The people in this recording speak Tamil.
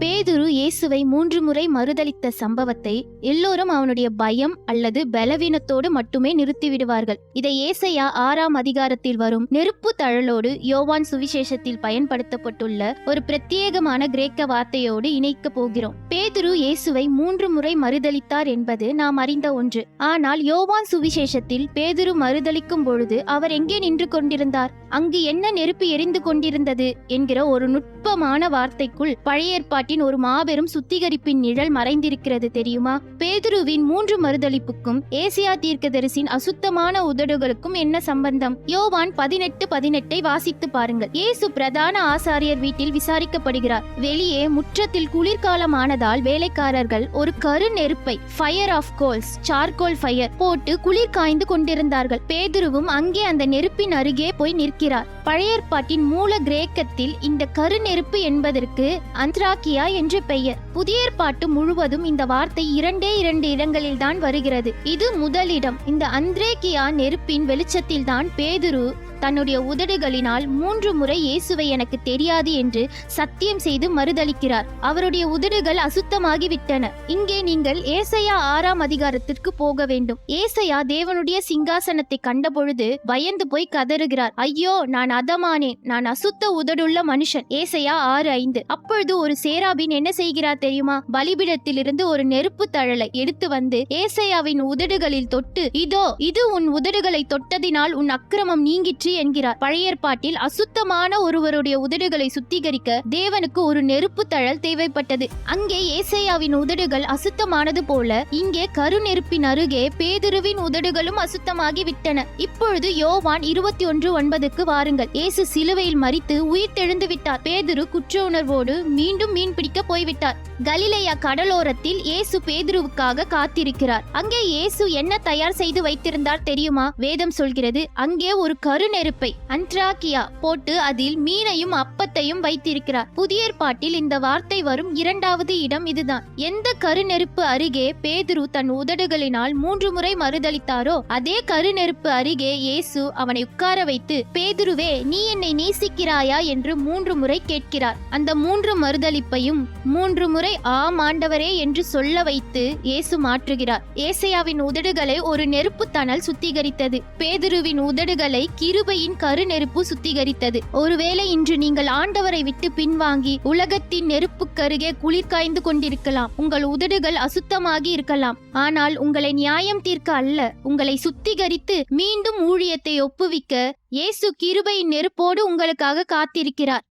பேதுரு இயேசுவை 3 முறை மறுதலித்த சம்பவத்தை எல்லோரும் அவனுடைய பயம் அல்லது பலவீனத்தோடு மட்டுமே நிறுத்திவிடுவார்கள். இதை ஏசாயா 6ஆம் அதிகாரத்தில் வரும் நெருப்பு தழலோடு யோவான் சுவிசேஷத்தில் பயன்படுத்தப்பட்டுள்ள ஒரு பிரத்யேகமான கிரேக்க வார்த்தையோடு இணைக்க போகிறோம். பேதுரு இயேசுவை 3 முறை மறுதலித்தார் என்பது நாம் அறிந்த ஒன்று. ஆனால் யோவான் சுவிசேஷத்தில் பேதுரு மறுதலிக்கும் பொழுது அவர் எங்கே நின்று கொண்டிருந்தார், அங்கு என்ன நெருப்பு எரிந்து கொண்டிருந்தது என்கிற ஒரு நுட்பமான வார்த்தைக்குள் பழைய ஏற்பாட்டின் ஒரு மாபெரும் சுத்திகரிப்பின் நிழல் மறைந்திருக்கிறது தெரியுமா? பேதுருவின் 3 மறுதலிப்புக்கும் ஏசாயா தீர்க்கதரிசியின் அசுத்தமான உதடுகளுக்கும் என்ன சம்பந்தம்? யோவான் 18:18 வாசித்து பாருங்கள். இயேசு பிரதான ஆசாரியர் வீட்டில் விசாரிக்கப்படுகிறார். வெளியே முற்றத்தில் குளிர்காலமானதால் வேலைக்காரர்கள் ஒரு கரு நெருப்பை fire of coals charcoal fire போட்டு குளிர் காய்ந்து கொண்டிருந்தார்கள். பேதுருவும் அங்கே அந்த நெருப்பின் அருகே போய் நிற்கிறார். பழைய ஏற்பாட்டின் மூல கிரேக்கத்தில் இந்த கரு நெருப்பு என்பதற்கு அந்த்ராக்கியா என்று பெயர். புதிய ஏற்பாட்டு முழுவதும் இந்த வார்த்தை 2 இடங்களில் தான் வருகிறது. இது முதலிடம். இந்த அந்த்ரேக்கியா நெருப்பின் வெளிச்சத்தில் தான் பேதுரு தன்னுடைய உதடுகளினால் 3 முறை இயேசுவை எனக்கு தெரியாது என்று சத்தியம் செய்து மறுதலிக்கிறார். அவருடைய உதடுகள் அசுத்தமாகிவிட்டன. இங்கே நீங்கள் ஏசாயா 6ஆம் அதிகாரத்திற்கு போக வேண்டும். ஏசாயா தேவனுடைய சிங்காசனத்தை கண்டபொழுது பயந்து போய் கதறுகிறார். ஐயோ, நான் அதமானேன், நான் அசுத்த உதடுள்ள மனுஷன். ஏசாயா 6:5. அப்பொழுது ஒரு சேராபின் என்ன செய்கிறார் தெரியுமா? பலிபீடத்திலிருந்து ஒரு நெருப்பு தழலை எடுத்து வந்து ஏசாயாவின் உதடுகளில் தொட்டு, இதோ இது உன் உதடுகளை தொட்டதினால் உன் அக்கிரமம் நீங்கிற்று என்கிறார். பழைய ஏற்பாட்டில் அசுத்தமான ஒருவருடைய உதடுகளை சுத்திகரிக்க தேவனுக்கு ஒரு நெருப்பு தழல் தேவைப்பட்டது. அங்கே ஏசாயாவின் உதடுகள் அசுத்தமானது போல இங்கே கரு நெருப்பின் அருகே பேதுருவின் உதடுகளும் அசுத்தமாகி விட்டன. இப்பொழுது யோவான் 21:9க்கு வாருங்கள். இயேசு சிலுவையில் மரித்து உயிர் தெழுந்து விட்டார். பேதுரு குற்ற உணர்வோடு மீண்டும் மீன் பிடிக்க போய்விட்டார். கலிலேயா கடலோரத்தில் இயேசு பேதுருவுக்காக காத்திருக்கிறார். அங்கே இயேசு என்ன தயார் செய்து வைத்திருந்தார் தெரியுமா? வேதம் சொல்கிறது, அங்கே ஒரு கரு நெருப்பை அந்த்ராக்கியா போட்டு அதில் மீனையும் அப்பத்தையும் வைத்திருக்கிறார். புதிய ஏற்பாட்டில் இந்த வார்த்தை வரும் 2வது இடம் இதுதான். எந்த கரு நெருப்பு அருகே பேதுரு தன் உதடுகளினால் 3 முறை மறுதலித்தாரோ அதே கரு நெருப்பு அருகே இயேசு அவனை உட்கார வைத்து, பேதுருவே, நீ என்னை நேசிக்கிறாயா என்று 3 முறை கேட்கிறார். அந்த 3 மறுதலிப்பையும் 3 முறை ஆம் ஆண்டவரே என்று சொல்ல வைத்து இயேசு மாற்றுகிறார். ஏசாயாவின் உதடுகளை ஒரு நெருப்பு தணல் சுத்திகரித்தது. பேதுருவின் உதடுகளை கிருபையின் கரு நெருப்பு சுத்திகரித்தது. ஒருவேளை இன்று நீங்கள் ஆண்டவரை விட்டு பின்வாங்கி உலகத்தின் நெருப்புக்கருகே குளிர் காய்ந்து கொண்டிருக்கலாம். உங்கள் உதடுகள் அசுத்தமாகி இருக்கலாம். ஆனால் உங்களை நியாயம் தீர்க்க அல்ல, உங்களை சுத்திகரித்து மீண்டும் ஊழியத்தை ஒப்புவிக்க இயேசு கிருபையின் நெருப்போடு உங்களுக்காக காத்திருக்கிறார்.